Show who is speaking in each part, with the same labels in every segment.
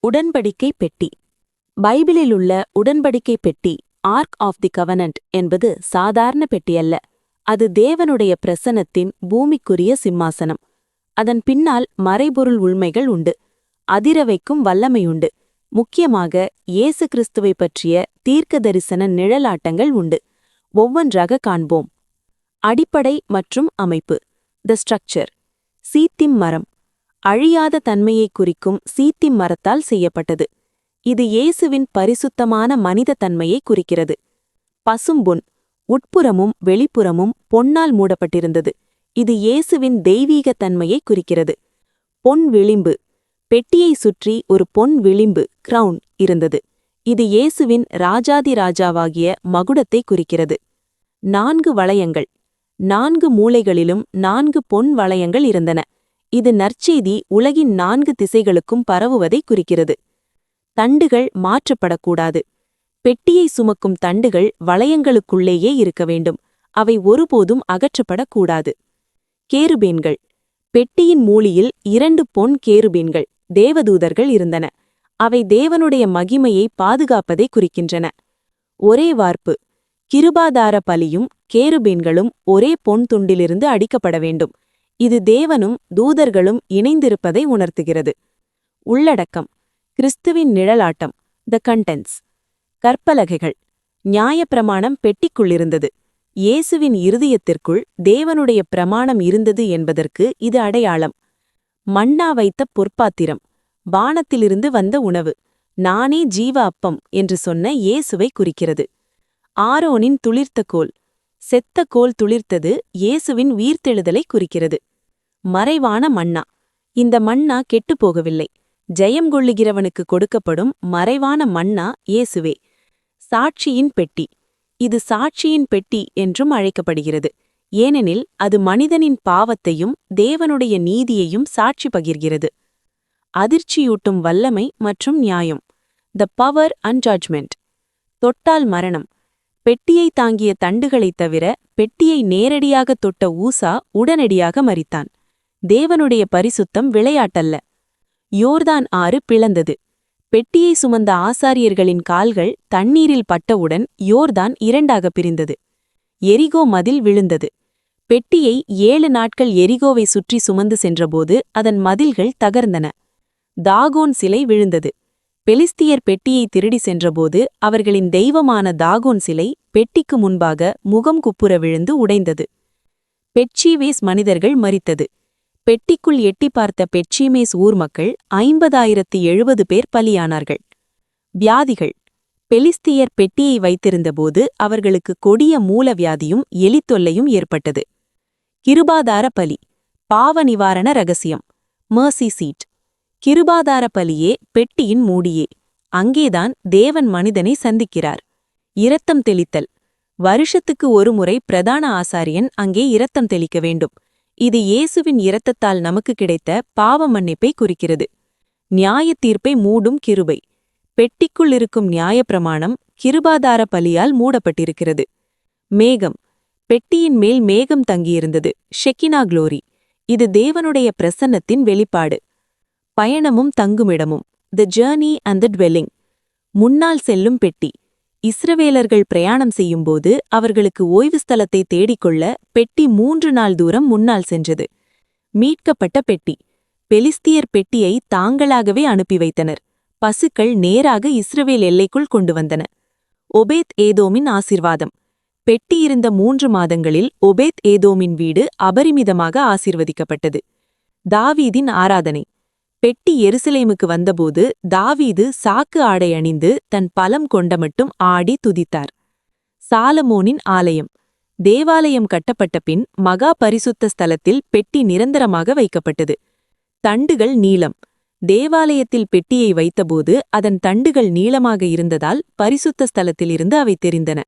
Speaker 1: உடன்படிக்கை பெட்டி. பைபிளில் உள்ள உடன்படிக்கை பெட்டி, ஆர்க் ஆஃப் தி கவனன்ட் என்பது சாதாரண பெட்டியல்ல. அது தேவனுடைய பிரசன்னத்தின் பூமிக்குரிய சிம்மாசனம். அதன் பின்னால் மறைபொருள் உண்மைகள் உண்டு. அதிரவைக்கும் வல்லமையுண்டு. முக்கியமாக இயேசு கிறிஸ்துவை பற்றிய தீர்க்க தரிசன நிழலாட்டங்கள் உண்டு. ஒவ்வொன்றாக காண்போம். அடிப்படை மற்றும் அமைப்பு. The structure. சீத்திம் மரம். அழியாத தன்மையை குறிக்கும் சீத்திம் மரத்தால் செய்யப்பட்டது. இது இயேசுவின் பரிசுத்தமான மனித தன்மையை குறிக்கிறது. பசும்பொன். உட்புறமும் வெளிப்புறமும் பொன்னால் மூடப்பட்டிருந்தது. இது இயேசுவின் தெய்வீக தன்மையை குறிக்கிறது. பொன் விளிம்பு. பெட்டியை சுற்றி ஒரு பொன் விளிம்பு கிரவுன் இருந்தது. இது இயேசுவின் ராஜாதிராஜாவாகிய மகுடத்தை குறிக்கிறது. 4 வளையங்கள். 4 மூலைகளிலும் 4 பொன் வளையங்கள் இருந்தன. இது நற்செய்தி உலகின் 4 திசைகளுக்கும் பரவுவதை குறிக்கிறது. தண்டுகள் மாற்றப்படக்கூடாது. பெட்டியை சுமக்கும் தண்டுகள் வளையங்களுக்குள்ளேயே இருக்க வேண்டும். அவை ஒருபோதும் அகற்றப்படக்கூடாது. கேருபேன்கள். பெட்டியின் மூலியில் 2 பொன் கேருபேன்கள் தேவதூதர்கள் இருந்தன. அவை தேவனுடைய மகிமையை பாதுகாப்பதை குறிக்கின்றன. ஒரே வார்ப்பு. கிருபாதார பலியும் கேருபேன்களும் ஒரே பொன் துண்டிலிருந்து அடிக்கப்பட வேண்டும். இது தேவனும் தூதர்களும் இணைந்திருப்பதை உணர்த்துகிறது. உள்ளடக்கம். கிறிஸ்துவின் நிழலாட்டம். த கண்டென்ட்ஸ். கற்பலகைகள். நியாயப்பிரமாணம் பெட்டிக்குள்ளிருந்தது. இயேசுவின் இருதயத்திற்குள் தேவனுடைய பிரமாணம் இருந்தது என்பதற்கு இது அடையாளம். மன்னா வைத்த பொற்பாத்திரம். வானத்திலிருந்து வந்த உணவு. நானே ஜீவ அப்பம் என்று சொன்ன இயேசுவை குறிக்கிறது. ஆரோனின் துளிர்த்த கோல். செத்த கோல் துளிர்த்தது இயேசுவின் உயிர்த்தெழுதலை குறிக்கிறது. மறைவான மன்னா. இந்த மன்னா கெட்டுப்போகவில்லை. ஜெயம் கொள்ளுகிறவனுக்கு கொடுக்கப்படும் மறைவான மன்னா இயேசுவே. சாட்சியின் பெட்டி. இது சாட்சியின் பெட்டி என்றும் அழைக்கப்படுகிறது. ஏனெனில் அது மனிதனின் பாவத்தையும் தேவனுடைய நீதியையும் சாட்சி பகிர்கிறது. அதிர்ச்சியூட்டும் வல்லமை மற்றும் நியாயம். The power and judgement. தொட்டால் மரணம். பெட்டியை தாங்கிய தண்டுகளைத் தவிர பெட்டியை நேரடியாக தொட்ட ஊசா உடனடியாக மரித்தான். தேவனுடைய பரிசுத்தம் விளையாட்டல்ல. யோர்தான் ஆறு பிளந்தது. பெட்டியை சுமந்த ஆசாரியர்களின் கால்கள் தண்ணீரில் பட்டவுடன் யோர்தான் 2ஆக பிரிந்தது. எரிகோ மதில் விழுந்தது. பெட்டியை 7 நாட்கள் எரிகோவை சுற்றி சுமந்து சென்றபோது அதன் மதில்கள் தகர்ந்தன. தாகோன் சிலை விழுந்தது. பெலிஸ்தியர் பெட்டியை திருடி சென்றபோது அவர்களின் தெய்வமான தாகோன் சிலை பெட்டிக்கு முன்பாக முகம் குப்புற விழுந்து உடைந்தது. பெட்சீவேஸ் மனிதர்கள் மரித்தது. பெட்டிக்குள் எட்டி பார்த்த பெட்சீமேஸ் ஊர் மக்கள் 50,070 பேர் பலியானார்கள். வியாதிகள். பெலிஸ்தியர் பெட்டியை வைத்திருந்தபோது அவர்களுக்கு கொடிய மூலவியாதியும் எலித்தொல்லையும் ஏற்பட்டது. கிருபாதார பலி. பாவ நிவாரண ரகசியம். Mercy seat. கிருபாதார பலியே பெட்டியின் மூடியே. அங்கேதான் தேவன் மனிதனை சந்திக்கிறார். இரத்தம் தெளித்தல். வருஷத்துக்கு ஒருமுறை பிரதான ஆசாரியன் அங்கே இரத்தம் தெளிக்க வேண்டும். இது இயேசுவின் இரத்தத்தால் நமக்கு கிடைத்த பாவ மன்னிப்பை குறிக்கிறது. நியாயத் தீர்ப்பை மூடும் கிருபை. பெட்டிக்குள் இருக்கும் நியாயப்பிரமாணம் கிருபாதார பலியால் மூடப்பட்டிருக்கிறது. மேகம். பெட்டியின் மேல் மேகம் தங்கியிருந்தது. Shekinah glory. இது தேவனுடைய பிரசன்னத்தின் வெளிப்பாடு. பயணமும் தங்குமிடமும். The journey and the dwelling. முன்னால் செல்லும் பெட்டி. இஸ்ரவேலர்கள் பிரயாணம் செய்யும்போது அவர்களுக்கு ஓய்வு ஸ்தலத்தை தேடிக்கொள்ள பெட்டி 3 நாள் தூரம் முன்னால் சென்றது. மீட்கப்பட்ட பெட்டி. பெலிஸ்தியர் பெட்டியை தாங்களாகவே அனுப்பி வைத்தனர். பசுக்கள் நேராக இஸ்ரவேல் எல்லைக்குள் கொண்டு வந்தன. ஒபேத் ஏதோமின் ஆசிர்வாதம். பெட்டி இருந்த 3 மாதங்களில் ஒபேத் ஏதோமின் வீடு அபரிமிதமாக ஆசிர்வதிக்கப்பட்டது. தாவீதின் ஆராதனை. பெட்டி எருசலேமுக்கு வந்தபோது தாவீது சாக்கு ஆடை அணிந்து தன் பலம் கொண்ட மட்டும் ஆடி துதித்தார். சாலமோனின் ஆலயம். தேவாலயம் கட்டப்பட்ட பின் மகா பரிசுத்த ஸ்தலத்தில் பெட்டி நிரந்தரமாக வைக்கப்பட்டது. தண்டுகள் நீளம். தேவாலயத்தில் பெட்டியை வைத்தபோது அதன் தண்டுகள் நீளமாக இருந்ததால் பரிசுத்த ஸ்தலத்திலிருந்து அவை தெரிந்தன.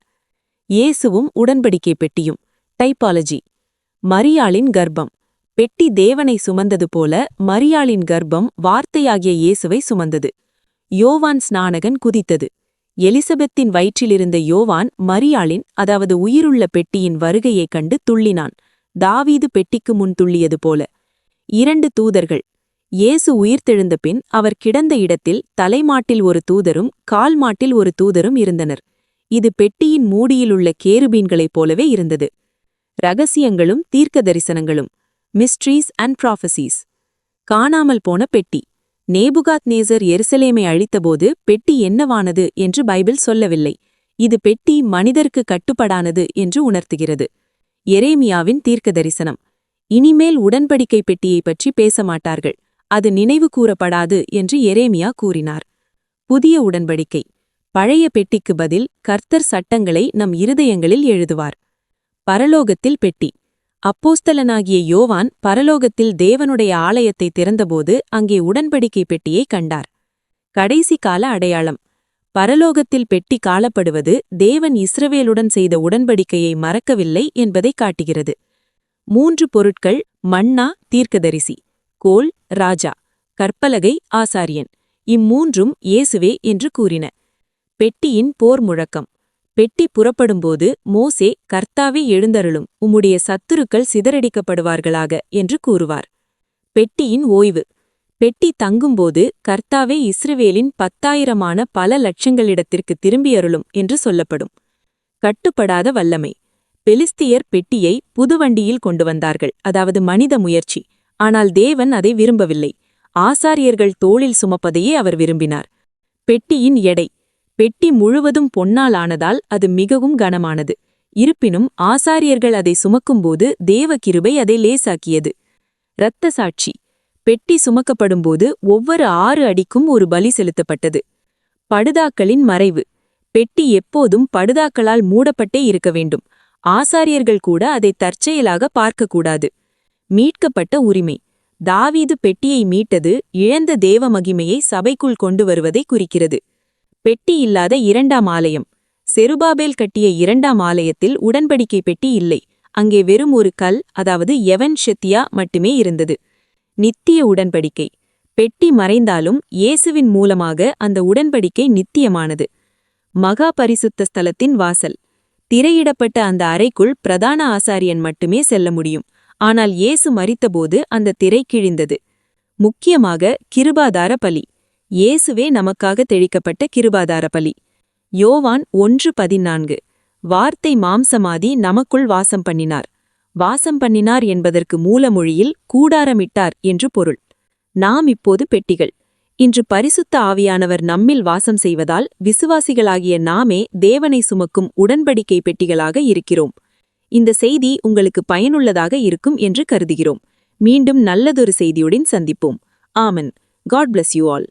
Speaker 1: இயேசுவும் உடன்படிக்கை பெட்டியும். டைப்பாலஜி. மரியாளின் கர்ப்பம். பெட்டி தேவனை சுமந்தது போல மரியாளின் கர்ப்பம் வார்த்தையாகிய இயேசுவை சுமந்தது. யோவான் ஸ்நானகன் குதித்தது. எலிசபெத்தின் வயிற்றிலிருந்த யோவான் மரியாளின், அதாவது உயிருள்ள பெட்டியின் வருகையைக் கண்டு துள்ளினான். தாவீது பெட்டிக்கு முன் துள்ளியது போல. 2 தூதர்கள். இயேசு உயிர்த்தெழுந்த பின் அவர் கிடந்த இடத்தில் தலைமாட்டில் ஒரு தூதரும் கால் மாட்டில் ஒரு தூதரும் இருந்தனர். இது பெட்டியின் மூடியிலுள்ள கேருபீன்களைப் போலவே இருந்தது. ரகசியங்களும் தீர்க்க தரிசனங்களும், மிஸ்ட்ரீஸ் அண்ட் ப்ராஃபசீஸ். காணாமல் போன பெட்டி. நேபுகாத்நேசர் எருசலேமை அழித்தபோது பெட்டி என்னவானது என்று பைபிள் சொல்லவில்லை. இது பெட்டி மனிதருக்கு கட்டுப்படானது என்று உணர்த்துகிறது. எரேமியாவின் தீர்க்க தரிசனம். இனிமேல் உடன்படிக்கை பெட்டியைப் பற்றி பேச மாட்டார்கள், அது நினைவு கூறப்படாது என்று எரேமியா கூறினார். புதிய உடன்படிக்கை. பழைய பெட்டிக்கு பதில் கர்த்தர் சட்டங்களை நம் இருதயங்களில் எழுதுவார். பரலோகத்தில் பெட்டி. அப்போஸ்தலனாகிய யோவான் பரலோகத்தில் தேவனுடைய ஆலயத்தை திறந்தபோது அங்கே உடன்படிக்கை பெட்டியை கண்டார். கடைசி கால அடையாளம். பரலோகத்தில் பெட்டி காணப்படுவது தேவன் இஸ்ரவேலுடன் செய்த உடன்படிக்கையை மறக்கவில்லை என்பதை காட்டுகிறது. 3 பொருட்கள்: மன்னா தீர்க்கதரிசி, கோல் ராஜா, கற்பலகை ஆசாரியன். இம்மூன்றும் இயேசுவே என்று கூறின. பெட்டியின் போர் முழக்கம். பெட்டி புறப்படும்போது மோசே, கர்த்தாவே எழுந்தருளும், உம்முடைய சத்துருக்கள் சிதறடிக்கப்படுவார்களாக என்று கூறுவார். பெட்டியின் ஓய்வு. பெட்டி தங்கும்போது கர்த்தாவே இஸ்ரவேலின் 10,000-ஆன பல லட்சங்களிடத்திற்கு திரும்பியருளும் என்று சொல்லப்படும். கட்டுப்படாத வல்லமை. பெலிஸ்தியர் பெட்டியை புதுவண்டியில் கொண்டு வந்தார்கள், அதாவது மனித முயற்சி. ஆனால் தேவன் அதை விரும்பவில்லை. ஆசாரியர்கள் தோளில் சுமப்பதையே அவர் விரும்பினார். பெட்டியின் எடை. பெட்டி முழுவதும் பொன்னால் ஆனதால் அது மிகவும் கனமானது. இருப்பினும் ஆசாரியர்கள் அதை சுமக்கும்போது தேவ கிருபை அதை லேசாக்கியது. இரத்த சாட்சி. பெட்டி சுமக்கப்படும்போது ஒவ்வொரு 6 அடிக்கும் ஒரு பலி செலுத்தப்பட்டது. படுதாக்களின் மறைவு. பெட்டி எப்போதும் படுதாக்களால் மூடப்பட்டே இருக்க வேண்டும். ஆசாரியர்கள் கூட அதை தற்செயலாக பார்க்கக்கூடாது. மீட்கப்பட்ட உரிமை. தாவீது பெட்டியை மீட்டது இழந்த தேவ மகிமையை சபைக்குள் கொண்டு வருவதை குறிக்கிறது. பெட்டி இல்லாத 2ஆம் ஆலயம். செருபாபேல் கட்டிய 2ஆம் ஆலயத்தில் உடன்படிக்கை பெட்டி இல்லை. அங்கே வெறும் ஒரு கல், அதாவது எவன் ஷெத்தியா மட்டுமே இருந்தது. நித்திய உடன்படிக்கை. பெட்டி மறைந்தாலும் இயேசுவின் மூலமாக அந்த உடன்படிக்கை நித்தியமானது. மகா பரிசுத்த ஸ்தலத்தின் வாசல். திரையிடப்பட்ட அந்த அறைக்குள் பிரதான ஆசாரியன் மட்டுமே செல்ல முடியும். ஆனால் இயேசு மரித்தபோது அந்த திரை கிழிந்தது. முக்கியமாக கிருபாதார பலி. இயேசுவே நமக்காக தெளிக்கப்பட்ட கிருபாதார பலி. யோவான் 1:14. வார்த்தை மாம்சமாதி நமக்குள் வாசம் பண்ணினார். வாசம் பண்ணினார் என்பதற்கு மூலமொழியில் கூடாரமிட்டார் என்று பொருள். நாம் இப்போது பெட்டிகள். இன்று பரிசுத்த ஆவியானவர் நம்மில் வாசம் செய்வதால் விசுவாசிகளாகிய நாமே தேவனை சுமக்கும் உடன்படிக்கை பெட்டிகளாக இருக்கிறோம். இந்த செய்தி உங்களுக்கு பயனுள்ளதாக இருக்கும் என்று கருதுகிறோம். மீண்டும் நல்லதொரு செய்தியுடன் சந்திப்போம். ஆமென். God bless you all.